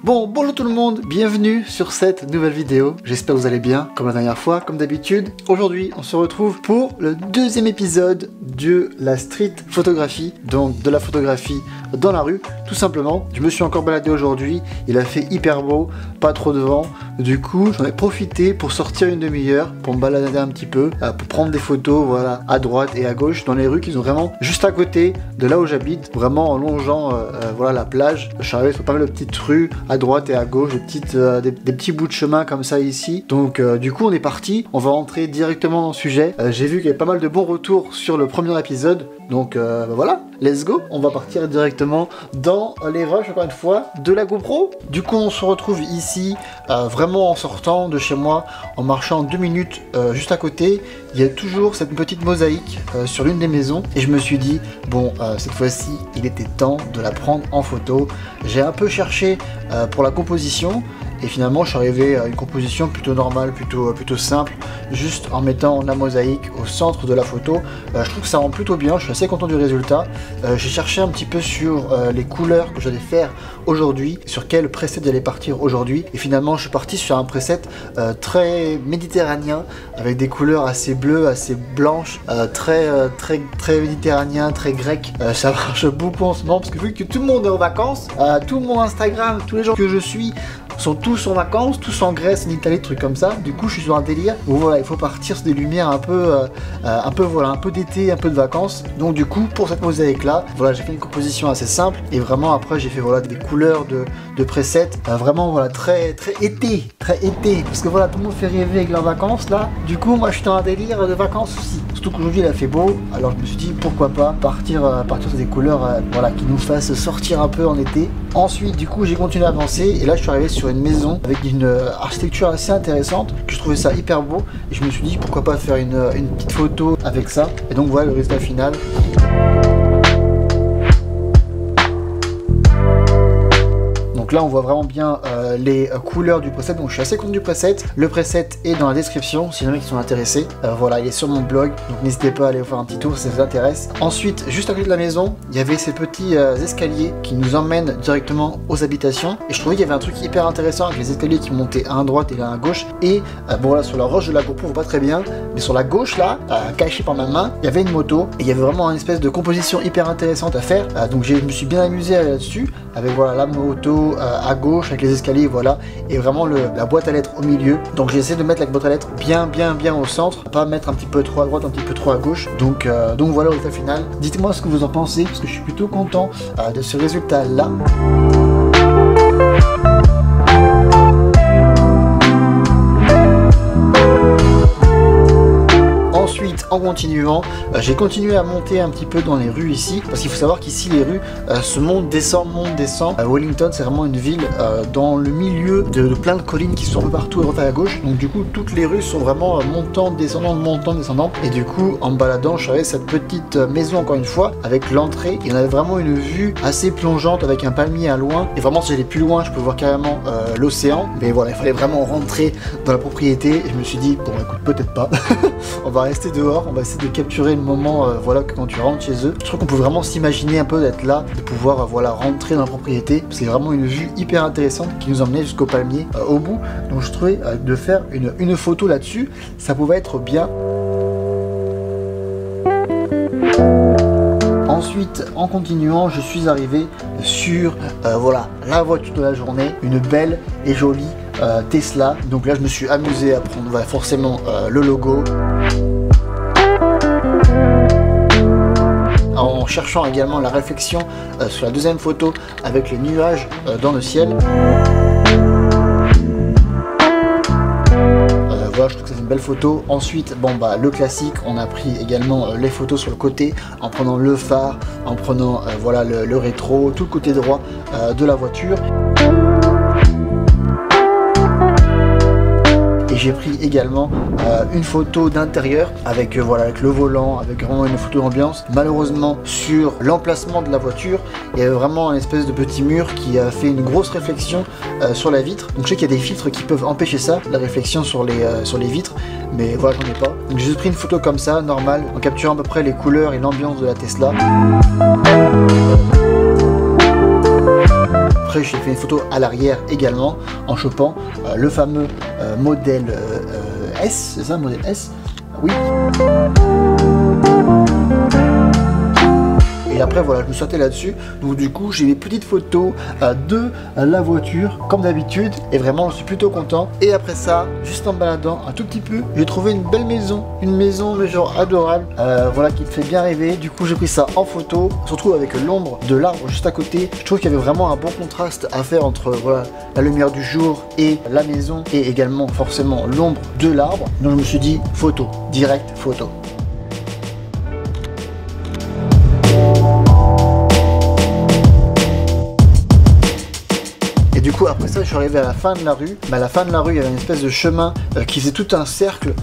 Bonjour tout le monde, bienvenue sur cette nouvelle vidéo. J'espère que vous allez bien, comme la dernière fois, comme d'habitude. Aujourd'hui, on se retrouve pour le deuxième épisode de la street photographie, donc de la photographie dans la rue, tout simplement. Je me suis encore baladé aujourd'hui, il a fait hyper beau, pas trop de vent. Du coup, j'en ai profité pour sortir une demi-heure, pour me balader un petit peu, pour prendre des photos, voilà, à droite et à gauche, dans les rues qui sont vraiment juste à côté de là où j'habite, vraiment en longeant, voilà, la plage. Je suis arrivé sur pas mal de petites rues, à droite et à gauche, des petits bouts de chemin comme ça ici. Donc du coup on est parti, on va rentrer directement dans le sujet. J'ai vu qu'il y avait pas mal de bons retours sur le premier épisode, donc voilà, let's go. On va partir directement dans les rushs, encore une fois, de la GoPro. Du coup on se retrouve ici, vraiment en sortant de chez moi, en marchant 2 minutes juste à côté. Il y a toujours cette petite mosaïque sur l'une des maisons, et je me suis dit, bon, cette fois-ci il était temps de la prendre en photo. J'ai un peu cherché pour la composition, et finalement je suis arrivé à une composition plutôt normale, plutôt simple, juste en mettant la mosaïque au centre de la photo. Je trouve que ça rend plutôt bien, je suis assez content du résultat. J'ai cherché un petit peu sur les couleurs que j'allais faire aujourd'hui, sur quel preset j'allais partir aujourd'hui, et finalement je suis parti sur un preset très méditerranéen, avec des couleurs assez bleues, assez blanches, très méditerranéen, très grec. Ça marche beaucoup en ce moment, parce que vu que tout le monde est en vacances, tout mon Instagram, tous les gens que je suis sont tous en vacances, tous en Grèce, en Italie, trucs comme ça. Du coup je suis sur un délire où voilà, il faut partir sur des lumières un peu d'été, un peu de vacances. Donc du coup pour cette mosaïque là, voilà, j'ai fait une composition assez simple, et vraiment après j'ai fait voilà des couleurs de presets, vraiment voilà très été, parce que voilà, tout le monde fait rêver avec leurs vacances là. Du coup moi je suis dans un délire de vacances aussi, surtout qu'aujourd'hui il a fait beau, alors je me suis dit pourquoi pas partir sur des couleurs voilà, qui nous fassent sortir un peu en été. Ensuite du coup j'ai continué à avancer, et là je suis arrivé sur une maison avec une architecture assez intéressante, que je trouvais ça hyper beau, et je me suis dit pourquoi pas faire une petite photo avec ça. Et donc voilà le résultat final. Donc là on voit vraiment bien les couleurs du preset, donc je suis assez content du preset. Le preset est dans la description si jamais ils sont intéressés. Voilà, il est sur mon blog, donc n'hésitez pas à aller faire un petit tour si ça vous intéresse. Ensuite, juste à côté de la maison, il y avait ces petits escaliers qui nous emmènent directement aux habitations, et je trouvais qu'il y avait un truc hyper intéressant avec les escaliers qui montaient un à droite et l'un à gauche. Et bon voilà, sur la roche de la GoPro on voit pas très bien, mais sur la gauche là, cachée par ma main, il y avait une moto, et il y avait vraiment une espèce de composition hyper intéressante à faire. Donc je me suis bien amusé là-dessus, avec voilà la moto à gauche avec les escaliers, voilà, et vraiment la boîte à lettres au milieu. Donc j'ai essayé de mettre la boîte à lettres bien au centre, pas mettre un petit peu trop à droite, un petit peu trop à gauche. Donc voilà le résultat final. Dites-moi ce que vous en pensez, parce que je suis plutôt content de ce résultat là. Ensuite, en continuant, j'ai continué à monter un petit peu dans les rues ici, parce qu'il faut savoir qu'ici les rues se montent, descendent. Wellington, c'est vraiment une ville dans le milieu de plein de collines qui sont un peu partout à droite et à gauche. Donc du coup toutes les rues sont vraiment montantes, descendantes. Et du coup en me baladant, je suis arrivé à cette petite maison, encore une fois, avec l'entrée. Il y en avait vraiment une vue assez plongeante avec un palmier à loin, et vraiment si j'allais plus loin je peux voir carrément l'océan. Mais voilà, il fallait vraiment rentrer dans la propriété, et je me suis dit bon écoute, peut-être pas. On va rester dehors, on va essayer de capturer le moment, voilà, que quand tu rentres chez eux. Je trouve qu'on peut vraiment s'imaginer un peu d'être là, de pouvoir voilà, rentrer dans la propriété. C'est vraiment une vue hyper intéressante qui nous emmenait jusqu'au palmier au bout. Donc je trouvais de faire une photo là-dessus, ça pouvait être bien. Ensuite, en continuant, je suis arrivé sur voilà, la voiture de la journée, une belle et jolie Tesla. Donc là je me suis amusé à prendre voilà, forcément le logo, en cherchant également la réflexion sur la deuxième photo avec les nuages dans le ciel. Voilà, je trouve que c'est une belle photo. Ensuite, bon bah le classique, on a pris également les photos sur le côté, en prenant le phare, en prenant voilà le rétro, tout le côté droit de la voiture. Et j'ai pris également une photo d'intérieur avec voilà, avec le volant, avec vraiment une photo d'ambiance. Malheureusement sur l'emplacement de la voiture, il y avait vraiment un espèce de petit mur qui a fait une grosse réflexion sur la vitre. Donc je sais qu'il y a des filtres qui peuvent empêcher ça, la réflexion sur les vitres, mais voilà, j'en ai pas. Donc j'ai juste pris une photo comme ça, normale, en capturant à peu près les couleurs et l'ambiance de la Tesla. Après j'ai fait une photo à l'arrière également en chopant le fameux modèle S, c'est ça, modèle S? Oui. Et après voilà, je me suis arrêté là-dessus. Donc du coup j'ai mes petites photos de la voiture comme d'habitude. Et vraiment je suis plutôt content. Et après ça, juste en me baladant un tout petit peu, j'ai trouvé une belle maison. Une maison mais genre adorable. Voilà, qui te fait bien rêver. Du coup j'ai pris ça en photo. Surtout avec l'ombre de l'arbre juste à côté. Je trouve qu'il y avait vraiment un bon contraste à faire entre voilà, la lumière du jour et la maison. Et également forcément l'ombre de l'arbre. Donc je me suis dit photo, direct photo. Du coup après ça je suis arrivé à la fin de la rue. À la fin de la rue il y avait une espèce de chemin qui faisait tout un cercle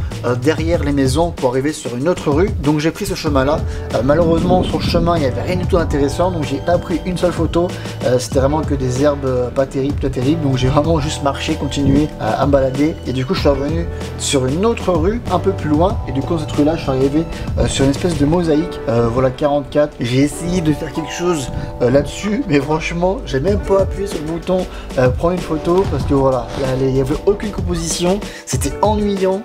derrière les maisons pour arriver sur une autre rue. Donc j'ai pris ce chemin là. Malheureusement sur le chemin il n'y avait rien du tout d'intéressant. Donc j'ai pas pris une seule photo. C'était vraiment que des herbes pas terribles. Donc j'ai vraiment juste marché, continué à me balader. Et du coup je suis revenu sur une autre rue un peu plus loin. Et du coup cette rue là je suis arrivé sur une espèce de mosaïque. Voilà 44. J'ai essayé de faire quelque chose là-dessus. Mais franchement j'ai même pas appuyé sur le bouton prendre une photo parce que voilà, il n'y avait aucune composition, c'était ennuyant.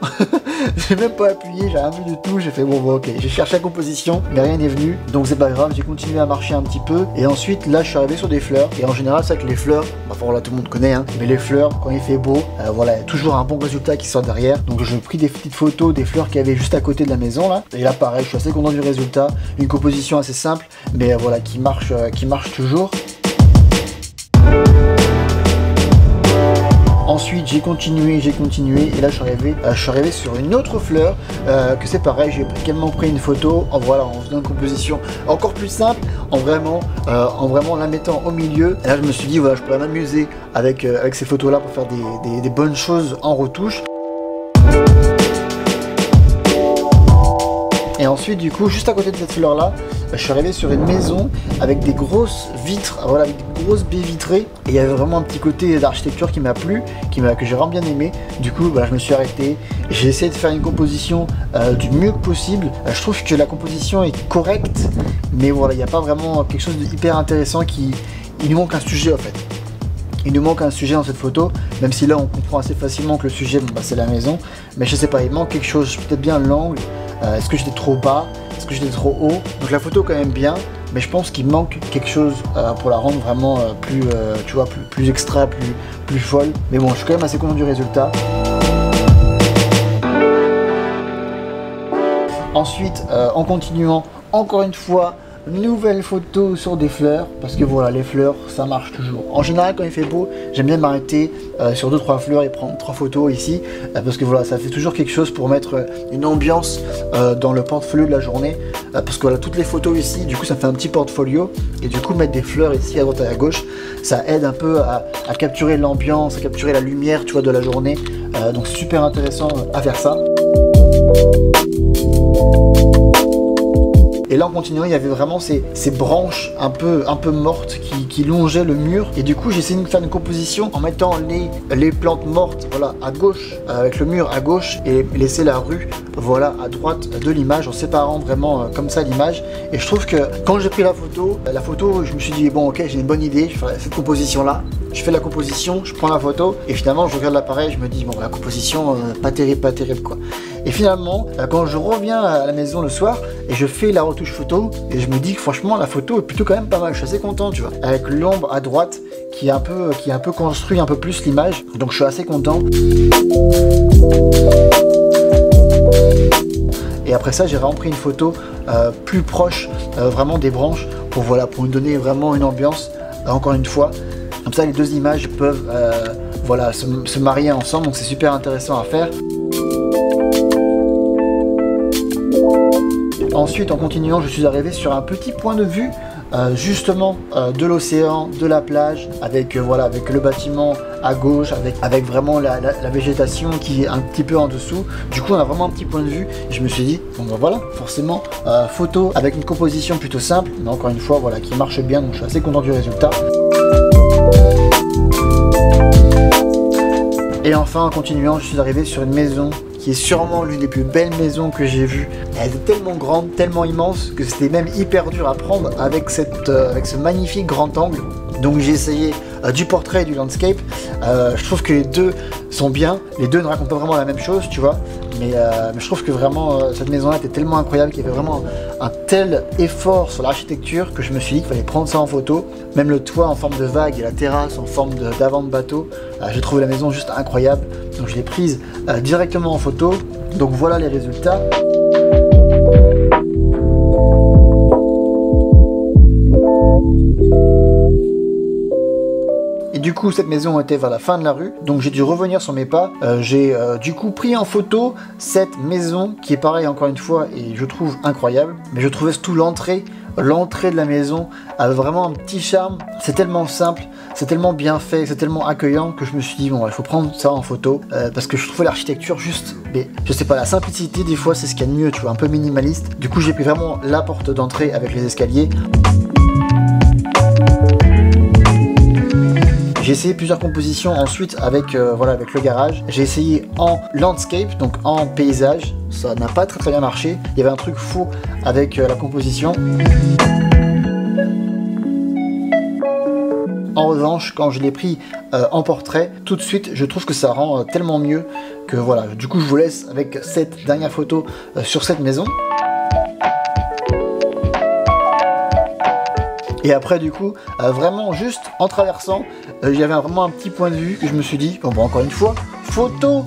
J'ai même pas appuyé, j'ai rien vu du tout. J'ai fait bon ok, j'ai cherché la composition mais rien n'est venu, donc c'est pas grave. J'ai continué à marcher un petit peu et ensuite là je suis arrivé sur des fleurs. Et en général c'est que les fleurs, bah voilà, tout le monde connaît hein, mais les fleurs quand il fait beau, voilà, il y a toujours un bon résultat qui sort derrière. Donc j'ai pris des petites photos des fleurs qu'il y avait juste à côté de la maison là. Et là pareil, je suis assez content du résultat. Une composition assez simple mais voilà, qui marche toujours. Ensuite j'ai continué et là je suis arrivé sur une autre fleur que c'est pareil, j'ai également pris une photo en faisant une composition encore plus simple, en vraiment la mettant au milieu. Et là je me suis dit voilà, je pourrais m'amuser avec ces photos là pour faire des bonnes choses en retouche. Et ensuite du coup juste à côté de cette fleur là, je suis arrivé sur une maison avec des grosses vitres, voilà, avec des grosses baies vitrées. Et il y avait vraiment un petit côté d'architecture qui m'a plu, que j'ai vraiment bien aimé. Du coup bah, je me suis arrêté, j'ai essayé de faire une composition du mieux que possible. Je trouve que la composition est correcte, mais voilà, il n'y a pas vraiment quelque chose d'hyper intéressant. Il nous manque un sujet en fait. Il nous manque un sujet dans cette photo, même si là on comprend assez facilement que le sujet bon, bah, c'est la maison. Mais je sais pas, il manque quelque chose, peut-être bien l'angle. Est-ce que j'étais trop bas? Est-ce que j'étais trop haut? Donc la photo quand même bien, mais je pense qu'il manque quelque chose pour la rendre vraiment plus, tu vois, plus extra, plus folle. Mais bon, je suis quand même assez content du résultat. Ensuite, en continuant, encore une fois, nouvelle photo sur des fleurs, parce que voilà, les fleurs ça marche toujours. En général quand il fait beau, j'aime bien m'arrêter sur 2-3 fleurs et prendre 3 photos ici, parce que voilà, ça fait toujours quelque chose pour mettre une ambiance dans le portfolio de la journée, parce que voilà, toutes les photos ici, du coup ça fait un petit portfolio, et du coup mettre des fleurs ici à droite et à gauche, ça aide un peu à capturer l'ambiance, à capturer la lumière, tu vois, de la journée. Donc c'est super intéressant à faire ça. Et là en continuant, il y avait vraiment ces branches un peu mortes qui longeaient le mur. Et du coup j'ai essayé de faire une composition en mettant les plantes mortes voilà, à gauche, avec le mur à gauche, et laisser la rue voilà, à droite de l'image, en séparant vraiment comme ça l'image. Et je trouve que quand j'ai pris la photo, je me suis dit bon ok, j'ai une bonne idée, je vais faire cette composition là. Je fais la composition, je prends la photo et finalement je regarde l'appareil, je me dis bon la composition pas terrible quoi. Et finalement quand je reviens à la maison le soir et je fais la retouche photo, et je me dis que franchement la photo est plutôt quand même pas mal, je suis assez content tu vois, avec l'ombre à droite qui a un peu construit un peu plus l'image, donc je suis assez content. Et après ça j'ai vraiment pris une photo plus proche vraiment des branches pour nous donner vraiment une ambiance encore une fois. Comme ça les deux images peuvent voilà, se marier ensemble, donc c'est super intéressant à faire. Ensuite en continuant je suis arrivé sur un petit point de vue justement de l'océan, de la plage, avec voilà, avec le bâtiment à gauche, avec vraiment la végétation qui est un petit peu en dessous. Du coup on a vraiment un petit point de vue et je me suis dit bon ben voilà, forcément photo avec une composition plutôt simple, mais encore une fois voilà, qui marche bien, donc je suis assez content du résultat. Et enfin en continuant je suis arrivé sur une maison qui est sûrement l'une des plus belles maisons que j'ai vues. Elle est tellement grande, tellement immense que c'était même hyper dur à prendre avec ce magnifique grand angle. Donc j'ai essayé du portrait et du landscape. Je trouve que les deux sont bien, les deux ne racontent pas vraiment la même chose, tu vois, mais je trouve que vraiment cette maison-là était tellement incroyable qu'il y avait vraiment un tel effort sur l'architecture que je me suis dit qu'il fallait prendre ça en photo. Même le toit en forme de vague et la terrasse en forme d'avant de bateau, j'ai trouvé la maison juste incroyable, donc je l'ai prise directement en photo. Donc voilà les résultats. Et du coup cette maison était vers la fin de la rue, donc j'ai dû revenir sur mes pas. J'ai du coup pris en photo cette maison qui est pareil encore une fois et je trouve incroyable. Mais je trouvais surtout l'entrée de la maison avait vraiment un petit charme. C'est tellement simple, c'est tellement bien fait, c'est tellement accueillant que je me suis dit bon il faut prendre ça en photo parce que je trouvais l'architecture juste, mais je sais pas, la simplicité des fois c'est ce qu'il y a de mieux, tu vois, un peu minimaliste. Du coup j'ai pris vraiment la porte d'entrée avec les escaliers. J'ai essayé plusieurs compositions ensuite avec, voilà, avec le garage. J'ai essayé en landscape, donc en paysage. Ça n'a pas très bien marché. Il y avait un truc faux avec la composition. En revanche, quand je l'ai pris en portrait, tout de suite, je trouve que ça rend tellement mieux que voilà. Du coup, je vous laisse avec cette dernière photo sur cette maison. Et après du coup, vraiment juste en traversant, j'avais vraiment un petit point de vue que je me suis dit, bon encore une fois, photo.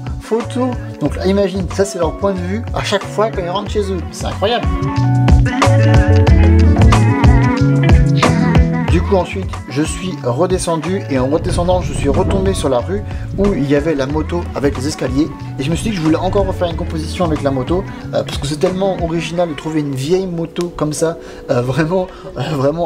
Donc là, imagine, ça c'est leur point de vue à chaque fois quand ils rentrent chez eux. C'est incroyable. Du coup ensuite je suis redescendu et en redescendant je suis retombé sur la rue où il y avait la moto avec les escaliers et je me suis dit que je voulais encore refaire une composition avec la moto parce que c'est tellement original de trouver une vieille moto comme ça vraiment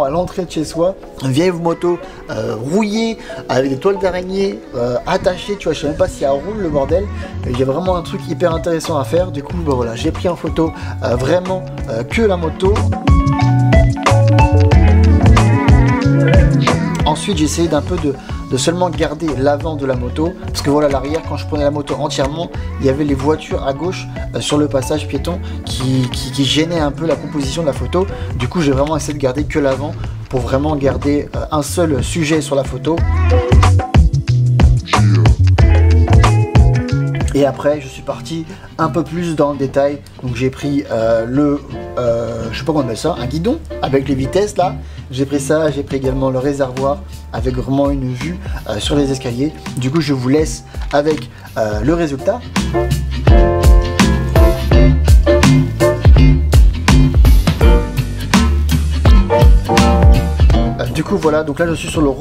à l'entrée de chez soi, une vieille moto rouillée avec des toiles d'araignée attachées, tu vois, je sais même pas si elle roule le bordel. Il y a vraiment un truc hyper intéressant à faire. Du coup bah, voilà, j'ai pris en photo vraiment que la moto. Ensuite j'ai essayé d'un peu de seulement garder l'avant de la moto parce que voilà, l'arrière, quand je prenais la moto entièrement, il y avait les voitures à gauche sur le passage piéton qui gênaient un peu la composition de la photo. Du coup j'ai vraiment essayé de garder que l'avant pour vraiment garder un seul sujet sur la photo. Et après je suis parti un peu plus dans le détail, donc j'ai pris je sais pas comment on appelle ça, un guidon avec les vitesses là, j'ai pris ça, j'ai pris également le réservoir avec vraiment une vue sur les escaliers. Du coup je vous laisse avec le résultat. Du coup voilà, donc là je suis sur le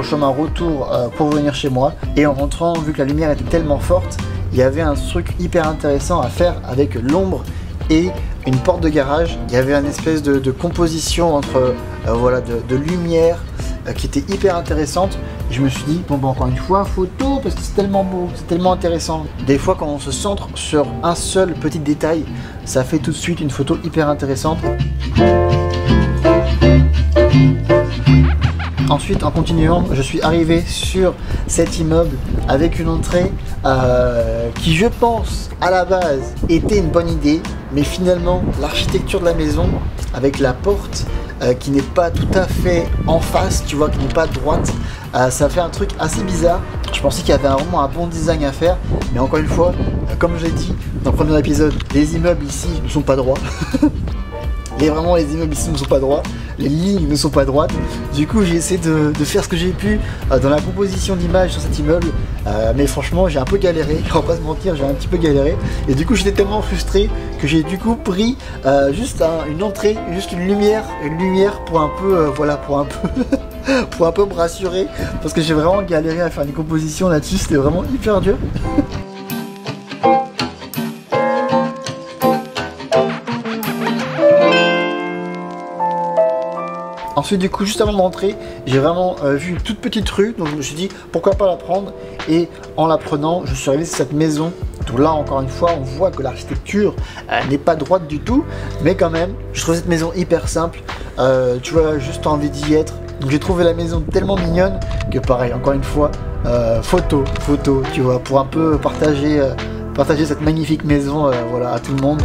chemin retour pour revenir chez moi. Et en rentrant, vu que la lumière était tellement forte, il y avait un truc hyper intéressant à faire avec l'ombre et une porte de garage. Il y avait une espèce de composition entre voilà, de lumière qui était hyper intéressante. Et je me suis dit bon bah encore une fois photo parce que c'est tellement beau, c'est tellement intéressant. Des fois quand on se centre sur un seul petit détail, ça fait tout de suite une photo hyper intéressante. Ensuite, en continuant, je suis arrivé sur cet immeuble avec une entrée qui, je pense, à la base, était une bonne idée. Mais finalement, l'architecture de la maison, avec la porte qui n'est pas tout à fait en face, tu vois, qui n'est pas droite, ça fait un truc assez bizarre. Je pensais qu'il y avait vraiment un bon design à faire. Mais encore une fois, comme je l'ai dit dans le premier épisode, les immeubles ici ne sont pas droits. Et vraiment les immeubles ici ne sont pas droits, les lignes ne sont pas droites. Du coup j'ai essayé de faire ce que j'ai pu dans la composition d'image sur cet immeuble. Mais franchement j'ai un peu galéré, on va pas se mentir, j'ai un petit peu galéré. Et du coup j'étais tellement frustré que j'ai du coup pris juste une entrée, juste une lumière pour un peu, voilà, pour un peu me rassurer. Parce que j'ai vraiment galéré à faire des compositions là-dessus, c'était vraiment hyper dur. Ensuite du coup juste avant de rentrer, j'ai vraiment vu une toute petite rue, donc je me suis dit pourquoi pas la prendre. Et en la prenant, je suis arrivé sur cette maison. Donc là encore une fois, on voit que l'architecture n'est pas droite du tout, mais quand même, je trouve cette maison hyper simple. Tu vois, juste envie d'y être. Donc j'ai trouvé la maison tellement mignonne que pareil, encore une fois, photo, tu vois, pour un peu partager cette magnifique maison, voilà, à tout le monde.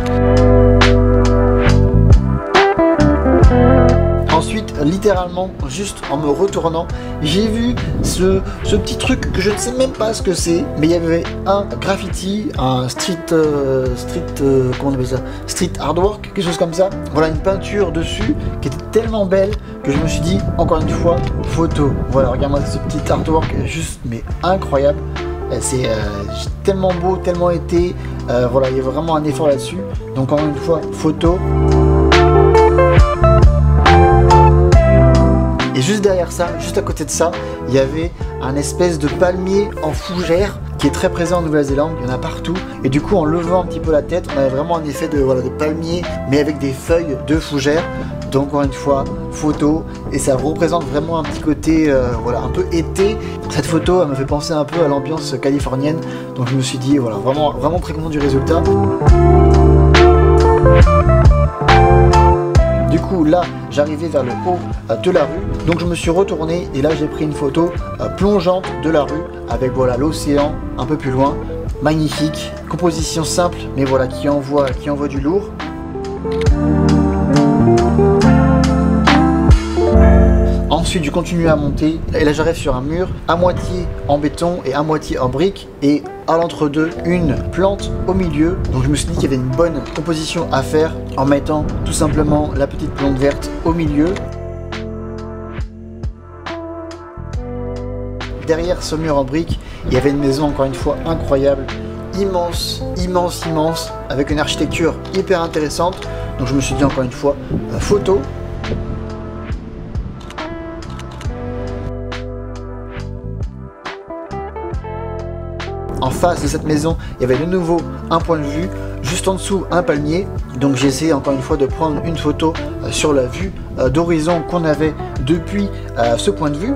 Ensuite, littéralement, juste en me retournant, j'ai vu ce petit truc que je ne sais même pas ce que c'est, mais il y avait un graffiti, un comment on appelle ça, street artwork, quelque chose comme ça. Voilà, une peinture dessus qui était tellement belle que je me suis dit, encore une fois, photo. Voilà, regarde-moi ce petit artwork, juste mais incroyable. C'est tellement beau, tellement été. Voilà, il y a vraiment un effort là-dessus. Donc encore une fois, photo. Et juste derrière ça, juste à côté de ça, il y avait un espèce de palmier en fougère qui est très présent en Nouvelle-Zélande, il y en a partout. Et du coup, en levant un petit peu la tête, on avait vraiment un effet de, voilà, de palmier, mais avec des feuilles de fougère. Donc encore une fois, photo, et ça représente vraiment un petit côté, voilà, un peu été. Cette photo, elle me fait penser un peu à l'ambiance californienne. Donc je me suis dit, voilà, vraiment très content du résultat. Du coup, là, j'arrivais vers le haut de la rue, donc je me suis retourné et là j'ai pris une photo plongeante de la rue avec voilà l'océan un peu plus loin. Magnifique, composition simple, mais voilà qui envoie du lourd. Ensuite, je continue à monter et là j'arrive sur un mur à moitié en béton et à moitié en briques et à l'entre-deux une plante au milieu. Donc je me suis dit qu'il y avait une bonne composition à faire en mettant tout simplement la petite plante verte au milieu. Derrière ce mur en briques, il y avait une maison encore une fois incroyable, immense, avec une architecture hyper intéressante. Donc je me suis dit encore une fois, photo. En face de cette maison, il y avait de nouveau un point de vue, juste en dessous un palmier. Donc j'ai essayé encore une fois de prendre une photo sur la vue d'horizon qu'on avait depuis ce point de vue.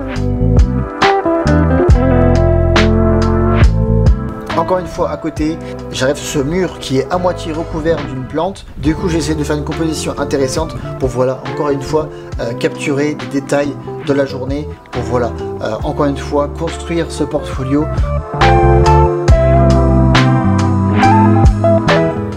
Encore une fois à côté, j'arrive sur ce mur qui est à moitié recouvert d'une plante. Du coup j'ai essayé de faire une composition intéressante pour voilà encore une fois capturer des détails de la journée. Pour voilà encore une fois construire ce portfolio.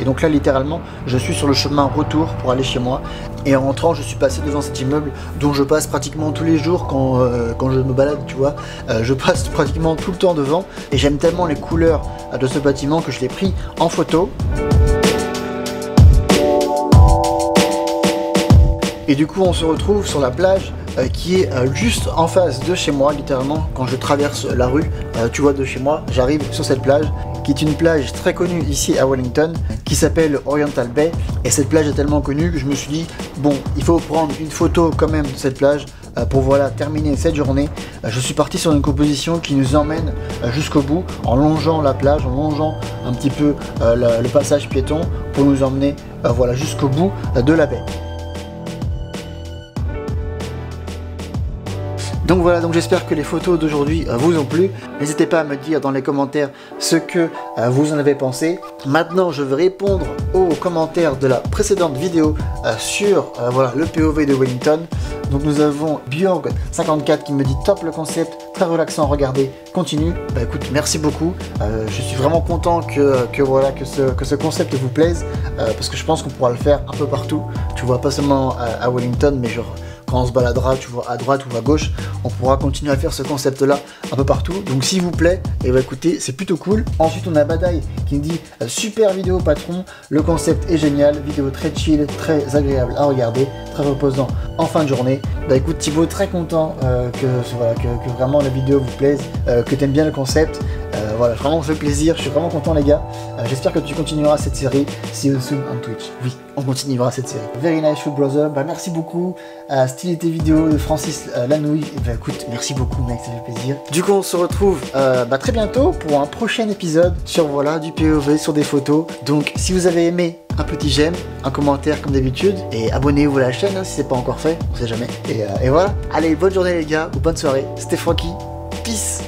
Et donc là littéralement je suis sur le chemin retour pour aller chez moi et en rentrant je suis passé devant cet immeuble dont je passe pratiquement tous les jours quand je me balade, tu vois. Je passe pratiquement tout le temps devant et j'aime tellement les couleurs de ce bâtiment que je l'ai pris en photo. Et du coup on se retrouve sur la plage qui est juste en face de chez moi, littéralement quand je traverse la rue, tu vois, de chez moi, j'arrive sur cette plage qui est une plage très connue ici à Wellington, qui s'appelle Oriental Bay. Et cette plage est tellement connue que je me suis dit, bon, il faut prendre une photo quand même de cette plage pour voilà terminer cette journée. Je suis parti sur une composition qui nous emmène jusqu'au bout, en longeant la plage, en longeant un petit peu le passage piéton pour nous emmener voilà jusqu'au bout de la baie. Donc voilà, donc j'espère que les photos d'aujourd'hui vous ont plu. N'hésitez pas à me dire dans les commentaires ce que vous en avez pensé. Maintenant, je vais répondre aux commentaires de la précédente vidéo sur voilà, le POV de Wellington. Donc nous avons Bjorg54 qui me dit top le concept, très relaxant, regardez, continue. Bah écoute, merci beaucoup. Je suis vraiment content que ce concept vous plaise parce que je pense qu'on pourra le faire un peu partout. Tu vois, pas seulement à Wellington, mais genre quand on se baladera, tu vois, à droite ou à gauche, on pourra continuer à faire ce concept-là un peu partout. Donc s'il vous plaît, et bah écoutez, c'est plutôt cool. Ensuite, on a Badaï qui me dit super vidéo patron, le concept est génial, vidéo très chill, très agréable à regarder, très reposant en fin de journée. Bah écoute Thibaut, très content que vraiment la vidéo vous plaise, que tu aimes bien le concept. Voilà, vraiment ça fait plaisir, je suis vraiment content les gars. J'espère que tu continueras cette série. See you soon on Twitch. Oui, on continuera cette série. Very nice food brother, bah merci beaucoup. Style tes vidéos de Francis Lanouille. Bah écoute, merci beaucoup mec, ça fait plaisir. Du coup on se retrouve très bientôt pour un prochain épisode sur voilà du POV, sur des photos. Donc si vous avez aimé, un petit j'aime, un commentaire comme d'habitude, et abonnez-vous à la chaîne hein, si c'est pas encore fait, on sait jamais. Et voilà, allez bonne journée les gars, ou bonne soirée, c'était Francky, peace.